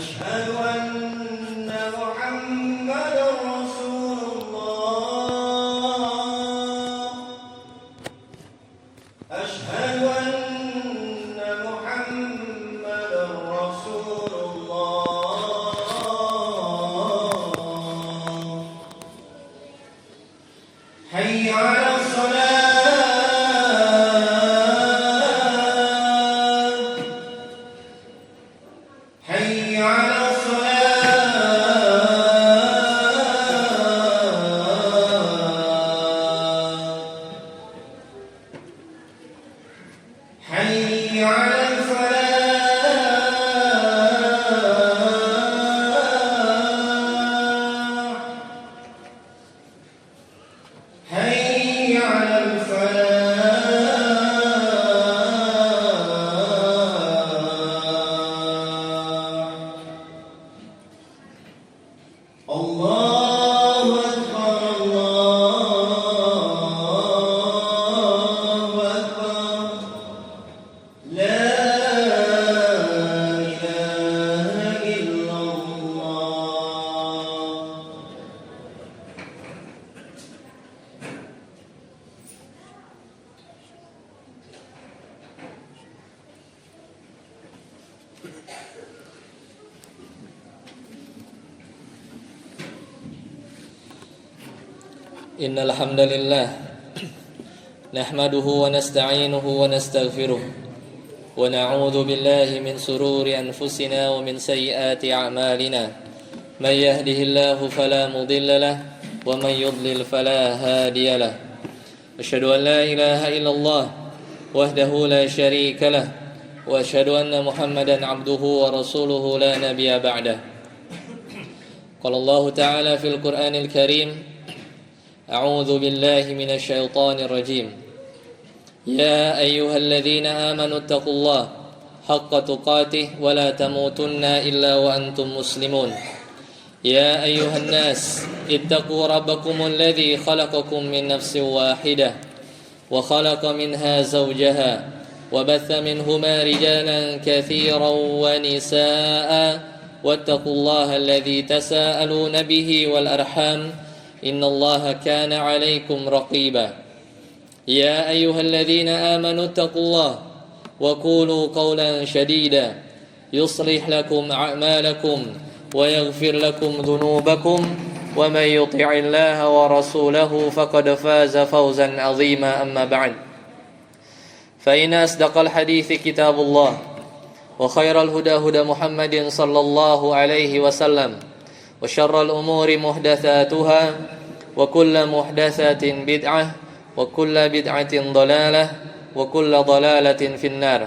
أشهد أن محمدا رسول الله أشهد أن محمدا رسول الله حي على Innal hamdalillah nahmaduhu wa nasta'inuhu wa nastaghfiruh wa na'udzu billahi min sururi anfusina wa min sayyiati a'malina may yahdihillahu fala mudilla lahu wa may yudlil fala hadiya lahu asyhadu an la ilaha illallah wahdahu la syarika lahu wa asyhadu anna muhammadan abduhu wa rasuluhu la nabiyya ba'dah. Qala Allah ta'ala fil Qur'anil Karim أعوذ بالله من الشيطان الرجيم يا أيها الذين آمنوا اتقوا الله حق تقاته ولا تموتن إلا وأنتم مسلمون يا أيها الناس اتقوا ربكم الذي خلقكم من نفس واحدة وخلق منها زوجها وبث منهما رجالا كثيرا ونساء واتقوا الله الذي تساءلون به والأرحام إن الله كان عليكم رقيبا يا أيها الذين آمنوا اتقوا الله وقولوا قولا شديدا يصلح لكم أعمالكم ويغفر لكم ذنوبكم ومن يطع الله ورسوله فقد فاز فوزا عظيما أما بعد فإن أصدق الحديث كتاب الله وخير الهدى هدى محمد صلى الله عليه وسلم وشر الأمور محدثاتها وكل محدثة بدعة وكل بدعة ضلالة وكل ضلالة في النار.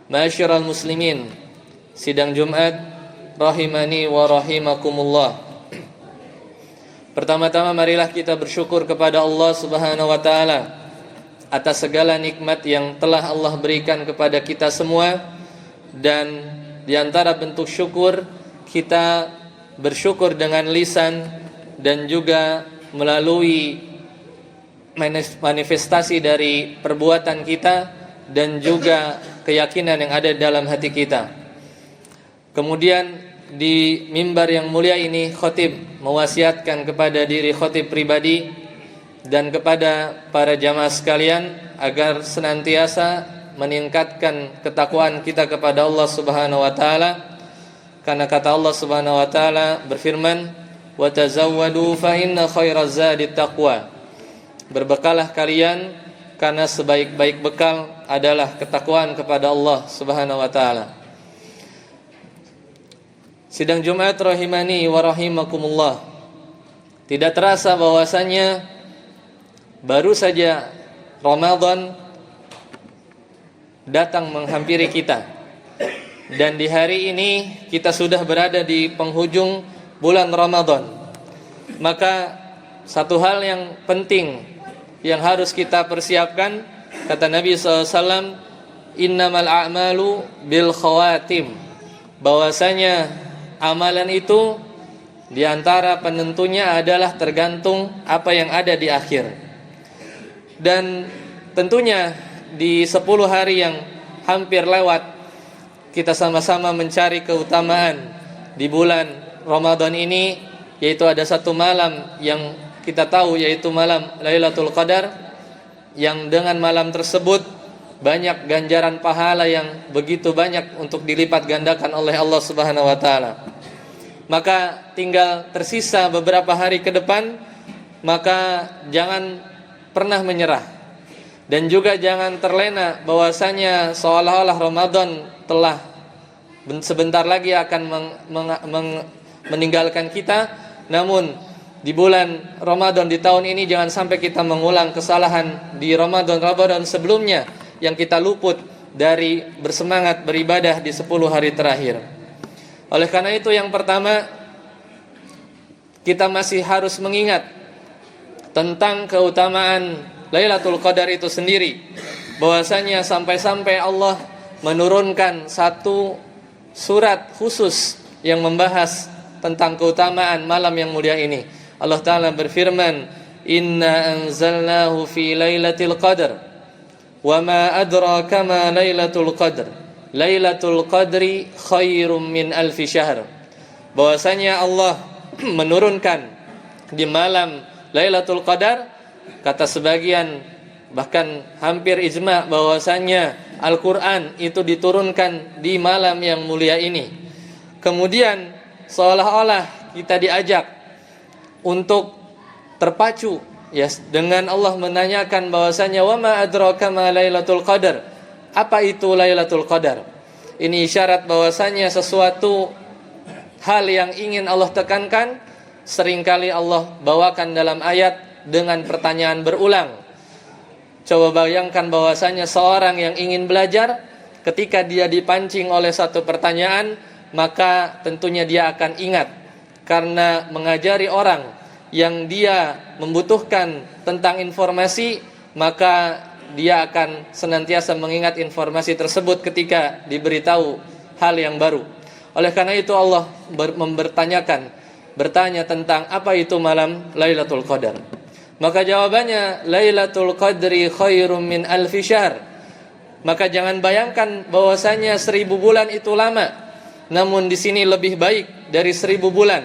Ma'asyiral muslimin, sidang Jumat rahimani wa rahimakumullah. Pertama-tama marilah kita bersyukur kepada Allah Subhanahu wa taala atas segala nikmat yang telah Allah berikan kepada kita semua, dan di antara bentuk syukur kita bersyukur dengan lisan dan juga melalui manifestasi dari perbuatan kita dan juga keyakinan yang ada dalam hati kita. Kemudian di mimbar yang mulia ini khatib mewasiatkan kepada diri khatib pribadi dan kepada para jamaah sekalian agar senantiasa meningkatkan ketakwaan kita kepada Allah Subhanahu wa taala. Karena kata Allah Subhanahu wa taala berfirman, "Wa tazawwadu fa inna khairaz zadi taqwa." Berbekalah kalian karena sebaik-baik bekal adalah ketakwaan kepada Allah Subhanahu wa taala. Sidang Jumat rahimani wa rahimakumullah. Tidak terasa bahwasanya baru saja Ramadan datang menghampiri kita. Dan di hari ini kita sudah berada di penghujung bulan Ramadan. Maka satu hal yang penting yang harus kita persiapkan, kata Nabi SAW, innamal a'malu bil khawatim, bahwasanya amalan itu diantara penentunya adalah tergantung apa yang ada di akhir. Dan tentunya di 10 hari yang hampir lewat, kita sama-sama mencari keutamaan di bulan Ramadan ini, yaitu ada satu malam yang kita tahu yaitu malam Lailatul Qadar, yang dengan malam tersebut banyak ganjaran pahala yang begitu banyak untuk dilipat gandakan oleh Allah Subhanahu wa taala. Maka tinggal tersisa beberapa hari ke depan, maka jangan pernah menyerah dan juga jangan terlena bahwasanya seolah-olah Ramadan telah sebentar lagi akan meninggalkan kita. Namun di bulan Ramadan di tahun ini jangan sampai kita mengulang kesalahan di Ramadan sebelumnya yang kita luput dari bersemangat beribadah di 10 hari terakhir. Oleh karena itu, yang pertama, kita masih harus mengingat tentang keutamaan Lailatul Qadar itu sendiri, bahwasanya sampai-sampai Allah menurunkan satu surat khusus yang membahas tentang keutamaan malam yang mulia ini. Allah Ta'ala berfirman, "Inna anzalnahu fi lailatul qadr, wa ma adraka ma lailatul qadr, lailatul qadri khairum min alfi syahr." Bahwasanya Allah menurunkan di malam Lailatul Qadar, kata sebagian bahkan hampir ijma bahwasanya Al-Quran itu diturunkan di malam yang mulia ini. Kemudian seolah-olah kita diajak untuk terpacu dengan Allah menanyakan bahwasanya wa ma adraka ma Lailatul Qadar. Apa itu Lailatul Qadar? Ini isyarat bahwasanya sesuatu hal yang ingin Allah tekankan seringkali Allah bawakan dalam ayat dengan pertanyaan berulang. Coba bayangkan bahwasanya seorang yang ingin belajar, ketika dia dipancing oleh satu pertanyaan, maka tentunya dia akan ingat. Karena mengajari orang yang dia membutuhkan tentang informasi, maka dia akan senantiasa mengingat informasi tersebut ketika diberitahu hal yang baru. Oleh karena itu Allah bertanya tentang apa itu malam Lailatul Qadar. Maka jawabannya Lailatul Qadri khairum min alfi syahr. Maka jangan bayangkan bahwasanya 1000 bulan itu lama. Namun di sini lebih baik dari 1000 bulan.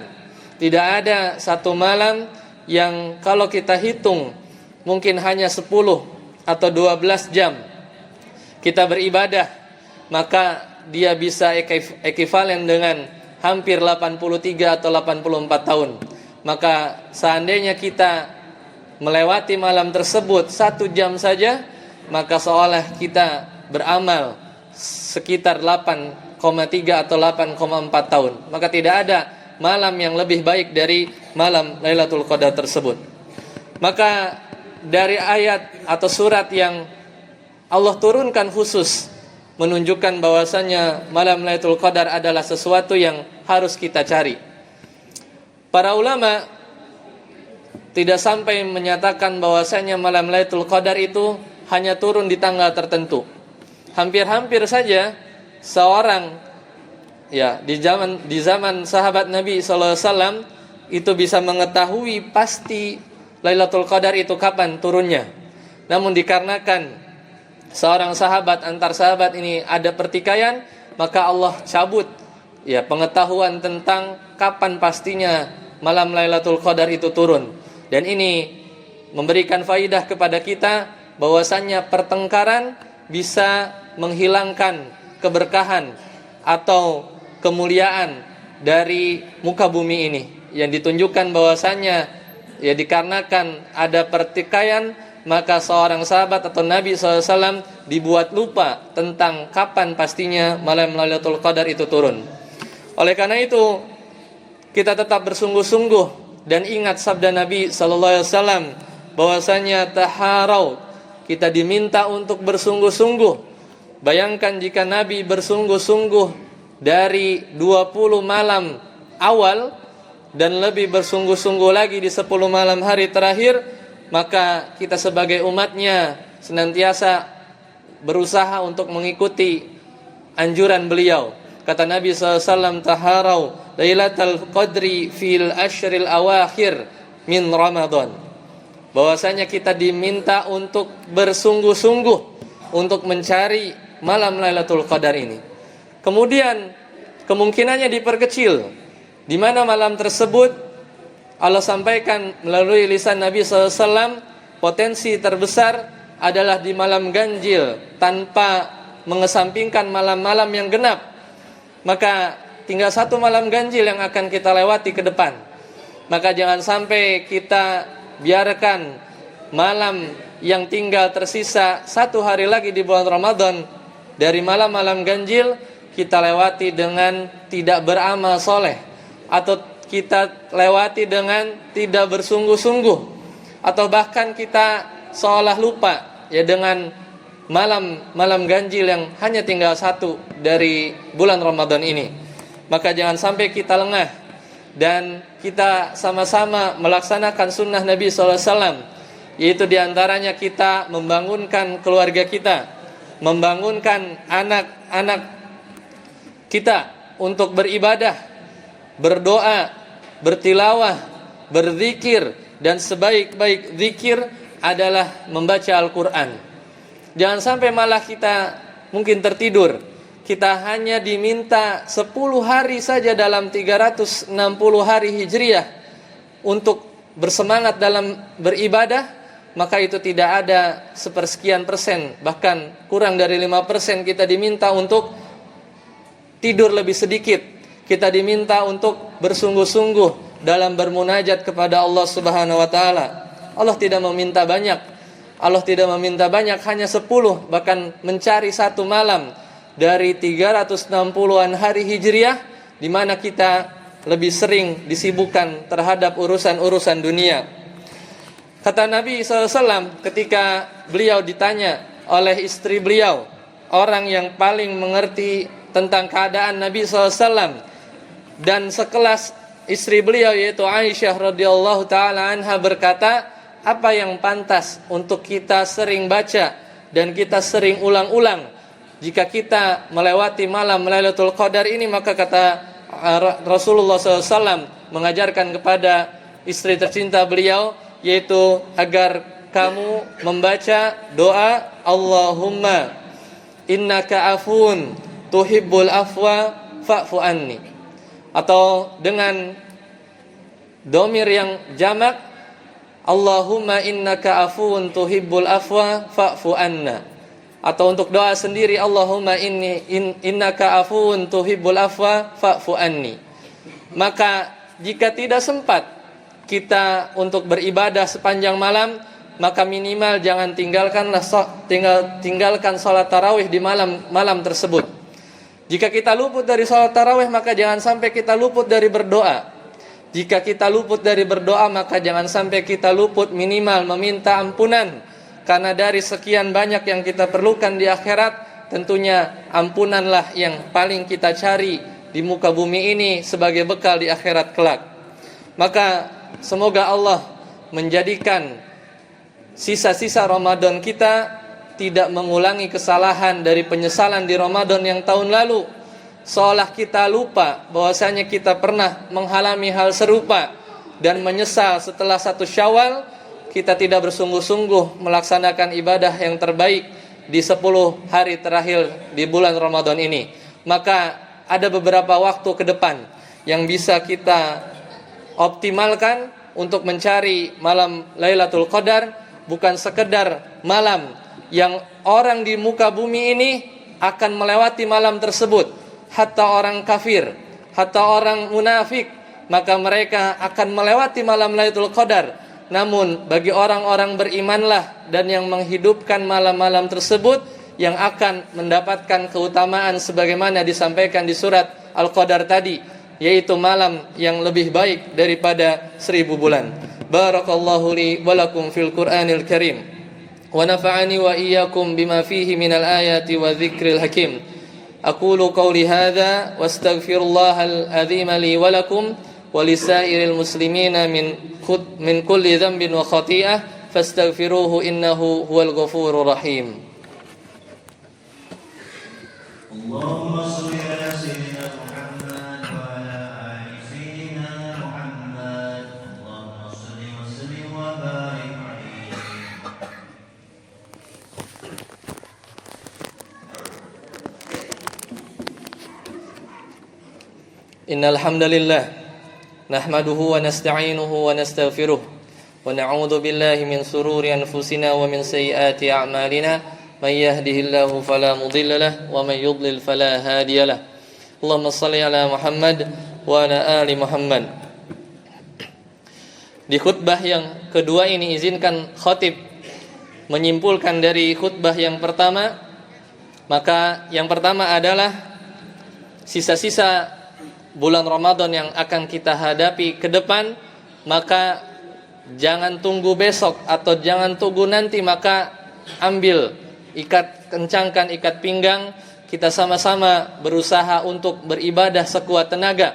Tidak ada satu malam yang kalau kita hitung mungkin hanya 10 atau 12 jam kita beribadah, maka dia bisa ekivalen dengan hampir 83 atau 84 tahun. Maka seandainya kita melewati malam tersebut 1 jam saja, maka seolah kita beramal sekitar 8,3 atau 8,4 tahun. Maka tidak ada malam yang lebih baik dari malam Lailatul Qadar tersebut. Maka dari ayat atau surat yang Allah turunkan khusus menunjukkan bahwasanya malam Lailatul Qadar adalah sesuatu yang harus kita cari. Para ulama tidak sampai menyatakan bahwasanya malam Lailatul Qadar itu hanya turun di tanggal tertentu. Hampir-hampir saja seorang di zaman sahabat Nabi SAW itu bisa mengetahui pasti Lailatul Qadar itu kapan turunnya. Namun dikarenakan seorang sahabat antar sahabat ini ada pertikaian, maka Allah cabut pengetahuan tentang kapan pastinya malam Lailatul Qadar itu turun. Dan ini memberikan faidah kepada kita bahwasannya pertengkaran bisa menghilangkan keberkahan atau kemuliaan dari muka bumi ini, yang ditunjukkan bahwasannya dikarenakan ada pertikaian, maka seorang sahabat atau Nabi SAW dibuat lupa tentang kapan pastinya malam Lailatul Qadar itu turun. Oleh karena itu kita tetap bersungguh-sungguh dan ingat sabda Nabi SAW bahwasanya taharau, kita diminta untuk bersungguh-sungguh. Bayangkan jika Nabi bersungguh-sungguh dari 20 malam awal dan lebih bersungguh-sungguh lagi di 10 malam hari terakhir, maka kita sebagai umatnya senantiasa berusaha untuk mengikuti anjuran beliau. Kata Nabi SAW, taharau Lailatul Qadri fil ashril awakhir min Ramadan. Bahwasanya kita diminta untuk bersungguh-sungguh untuk mencari malam Lailatul Qadar ini. Kemudian kemungkinannya diperkecil, di mana malam tersebut Allah sampaikan melalui lisan Nabi SAW, potensi terbesar adalah di malam ganjil tanpa mengesampingkan malam-malam yang genap. Maka tinggal satu malam ganjil yang akan kita lewati ke depan. Maka jangan sampai kita biarkan malam yang tinggal tersisa satu hari lagi di bulan Ramadan dari malam-malam ganjil kita lewati dengan tidak beramal soleh, atau kita lewati dengan tidak bersungguh-sungguh, atau bahkan kita seolah lupa ya dengan malam ganjil yang hanya tinggal satu dari bulan Ramadan ini. Maka jangan sampai kita lengah dan kita sama-sama melaksanakan sunnah Nabi SAW, yaitu diantaranya kita membangunkan keluarga kita, membangunkan anak-anak kita untuk beribadah, berdoa, bertilawah, berzikir, dan sebaik-baik zikir adalah membaca Al-Quran. Jangan sampai malah kita mungkin tertidur. Kita hanya diminta 10 hari saja dalam 360 hari Hijriah untuk bersemangat dalam beribadah, maka itu tidak ada sepersekian persen, bahkan kurang dari 5% kita diminta untuk tidur lebih sedikit. Kita diminta untuk bersungguh-sungguh dalam bermunajat kepada Allah Subhanahu wa taala. Allah tidak meminta banyak. Allah tidak meminta banyak, hanya 10, bahkan mencari satu malam dari 360-an hari Hijriah di mana kita lebih sering disibukkan terhadap urusan-urusan dunia. Kata Nabi SAW ketika beliau ditanya oleh istri beliau, orang yang paling mengerti tentang keadaan Nabi SAW dan sekelas istri beliau yaitu Aisyah radhiyallahu taala anha berkata, apa yang pantas untuk kita sering baca dan kita sering ulang-ulang jika kita melewati malam Lailatul Qadar ini? Maka kata Rasulullah SAW mengajarkan kepada istri tercinta beliau, yaitu agar kamu membaca doa Allahumma innaka afun tuhibbul afwa fa'fu anni, atau dengan domir yang jamak Allahumma innaka afuun tuhibbul afwa fa'fu anna, atau untuk doa sendiri Allahumma innaka afuun tuhibbul afwa fa'fu anni. Maka jika tidak sempat kita untuk beribadah sepanjang malam, maka minimal jangan tinggalkan salat tarawih di malam tersebut. Jika kita luput dari salat tarawih, maka jangan sampai kita luput dari berdoa. Jika kita luput dari berdoa, maka jangan sampai kita luput minimal meminta ampunan. Karena dari sekian banyak yang kita perlukan di akhirat, tentunya ampunanlah yang paling kita cari di muka bumi ini sebagai bekal di akhirat kelak. Maka semoga Allah menjadikan sisa-sisa Ramadan kita tidak mengulangi kesalahan dari penyesalan di Ramadan yang tahun lalu, seolah kita lupa bahwasanya kita pernah mengalami hal serupa dan menyesal setelah 1 Syawal kita tidak bersungguh-sungguh melaksanakan ibadah yang terbaik di 10 hari terakhir di bulan Ramadan ini. Maka ada beberapa waktu ke depan yang bisa kita optimalkan untuk mencari malam Lailatul Qadar, bukan sekedar malam yang orang di muka bumi ini akan melewati malam tersebut. Hatta orang kafir, hatta orang munafik, maka mereka akan melewati malam Lailatul Qadar. Namun bagi orang-orang berimanlah dan yang menghidupkan malam-malam tersebut yang akan mendapatkan keutamaan sebagaimana disampaikan di surat Al-Qadar tadi, yaitu malam yang lebih baik daripada 1000 bulan. Barakallahu li wa lakum fil Qur'anil Karim. ونفعني وإياكم بما فيه من الآيات والذكر الحكيم. أقول قولي هذا واستغفر الله العظيم لي ولكم ولسائر المسلمين من كل ذنب وخطيئة فاستغفروه إنه هو الغفور الرحيم. اللهم صل على سيدنا محمد وعلى آل سيدنا محمد. اللهم صل وسلم وبارك عليه. Innal hamdalillah nahmaduhu wa nasta'inuhu wa nastaghfiruh wa na'udzu billahi min sururi anfusina wa min sayyiati a'malina may yahdihillahu fala mudilla lahu wa may yudlil fala hadiya lahu. Allahumma shalli ala Muhammad wa ala ali Muhammad. Di khutbah yang kedua ini izinkan khatib menyimpulkan dari khutbah yang pertama. Maka yang pertama adalah sisa-sisa bulan Ramadan yang akan kita hadapi ke depan, maka jangan tunggu besok atau jangan tunggu nanti, maka ambil, kencangkan ikat pinggang, kita sama-sama berusaha untuk beribadah sekuat tenaga,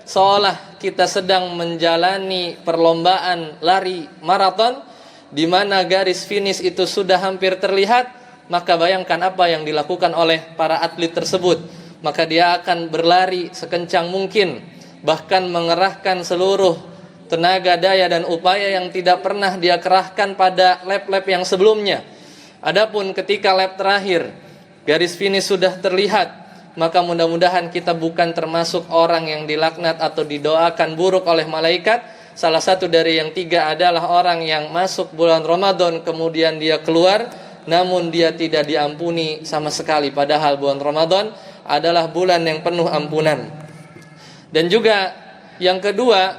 seolah kita sedang menjalani perlombaan lari maraton, di mana garis finish itu sudah hampir terlihat. Maka bayangkan apa yang dilakukan oleh para atlet tersebut. Maka dia akan berlari sekencang mungkin, bahkan mengerahkan seluruh tenaga, daya dan upaya yang tidak pernah dia kerahkan pada lap-lap yang sebelumnya. Adapun ketika lap terakhir, garis finish sudah terlihat, maka mudah-mudahan kita bukan termasuk orang yang dilaknat atau didoakan buruk oleh malaikat. Salah satu dari yang tiga adalah orang yang masuk bulan Ramadan kemudian dia keluar, namun dia tidak diampuni sama sekali, padahal bulan Ramadan adalah bulan yang penuh ampunan. Dan juga yang kedua,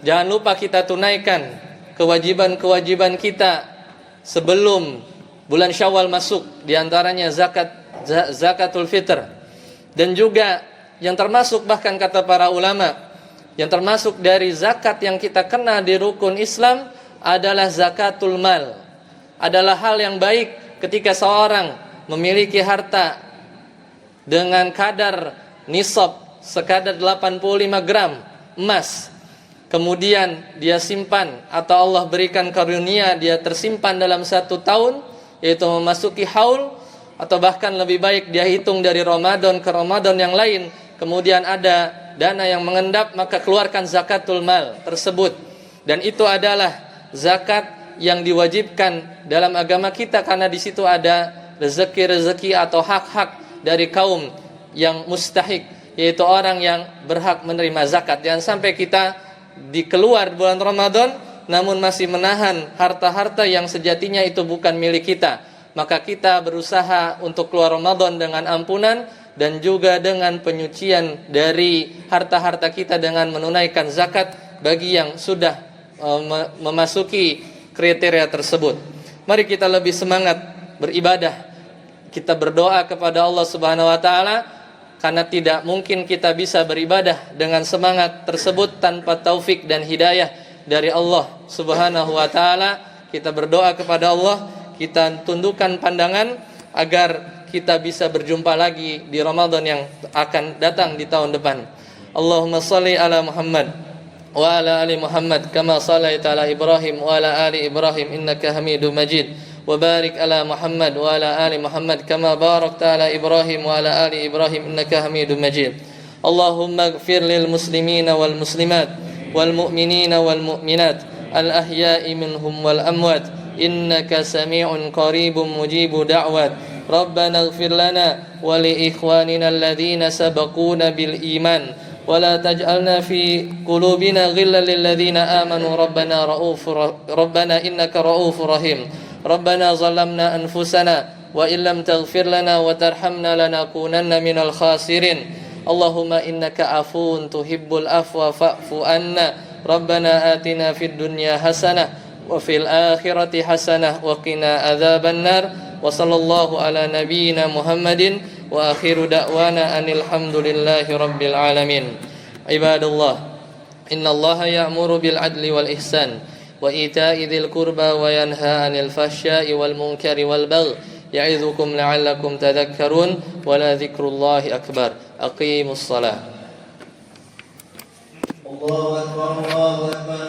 jangan lupa kita tunaikan kewajiban-kewajiban kita sebelum bulan Syawal masuk, diantaranya zakatul fitr. Dan juga yang termasuk, bahkan kata para ulama, yang termasuk dari zakat yang kita kena di rukun Islam adalah zakatul mal. Adalah hal yang baik ketika seorang memiliki harta dengan kadar nisab sekadar 85 gram emas, kemudian dia simpan atau Allah berikan karunia dia tersimpan dalam 1 tahun, yaitu memasuki haul, atau bahkan lebih baik dia hitung dari Ramadan ke Ramadan yang lain, kemudian ada dana yang mengendap, maka keluarkan zakatul mal tersebut. Dan itu adalah zakat yang diwajibkan dalam agama kita, karena di situ ada rezeki-rezeki atau hak-hak dari kaum yang mustahik, yaitu orang yang berhak menerima zakat. Jangan sampai kita dikeluar bulan Ramadan namun masih menahan harta-harta yang sejatinya itu bukan milik kita. Maka kita berusaha untuk keluar Ramadan dengan ampunan dan juga dengan penyucian dari harta-harta kita dengan menunaikan zakat bagi yang sudah memasuki kriteria tersebut. Mari kita lebih semangat beribadah. Kita berdoa kepada Allah Subhanahu wa taala, karena tidak mungkin kita bisa beribadah dengan semangat tersebut tanpa taufik dan hidayah dari Allah Subhanahu wa taala. Kita berdoa kepada Allah, kita tundukkan pandangan agar kita bisa berjumpa lagi di Ramadan yang akan datang di tahun depan. Allahumma shalli ala Muhammad wa ala ali Muhammad kama shallaita ala Ibrahim wa ala ali Ibrahim innaka Hamidum Majid. وبارك على محمد وعلى آل محمد كما باركت على إبراهيم وعلى آل إبراهيم إنك حميد مجيد. اللهم اغفر للمسلمين والمسلمات والمؤمنين والمؤمنات الأحياء منهم والأموات إنك سميع قريب مجيب دعوات. ربنا اغفر لنا ولإخواننا الذين سبقونا بالإيمان ولا تجعلنا في قلوبنا غلا للذين آمنوا ربنا إنك رؤوف رحيم. ربنا ظلمنا أنفسنا وإن لم تغفر لنا وترحمنا لنكونن من الخاسرين. اللهم إنك عفو تحب العفو فاعف عنا. ربنا آتنا في الدنيا حسنة وفي الآخرة حسنة وقنا عذاب النار. وصلى الله على نبينا محمد وآخر دعوانا أن الحمد لله رب العالمين. عباد الله إن الله يأمر بالعدل والإحسان وإيتاء ذي القربى وينهى عن الفحشاء والمنكر والبغي يعظكم لعلكم تذكرون ولذكر الله أكبر. أقيموا الصلاة. الله أكبر الله أكبر.